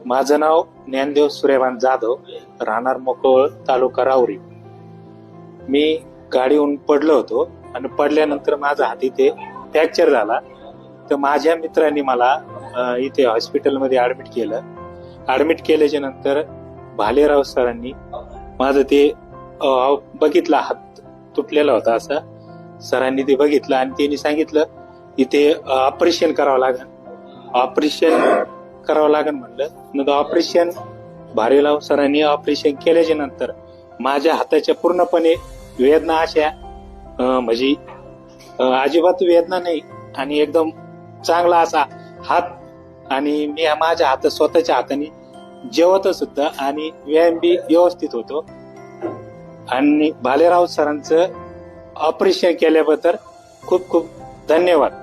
माझं नाव ज्ञानदेव सूर्यभान जाधव, राहणार मोकोळ, तालुका राहुरी. मी गाडीहून पडलो होतो आणि पडल्यानंतर माझा हात इथे फ्रॅक्चर झाला. तर माझ्या मित्रांनी मला इथे हॉस्पिटलमध्ये ऍडमिट केलं. ऍडमिट केल्याच्या नंतर भालेराव सरांनी माझं ते बघितलं, हात तुटलेला होता असा. सरांनी ते बघितलं आणि त्यांनी सांगितलं इथे ऑपरेशन करावं लागेल. ऑपरेशन करावं लागेल म्हणलं. नंतर ऑपरेशन भालेराव सरांनी ऑपरेशन केल्याच्या नंतर माझ्या हाताच्या पूर्णपणे वेदना अशा म्हणजे अजिबात वेदना नाही आणि एकदम चांगला असा हात. आणि मी माझ्या हात स्वतःच्या हाताने जेवत सुद्धा आणि व्यायाम बी व्यवस्थित होतो. आणि भालेराव सरांचं ऑपरेशन केल्याबद्दल खूप खूप धन्यवाद.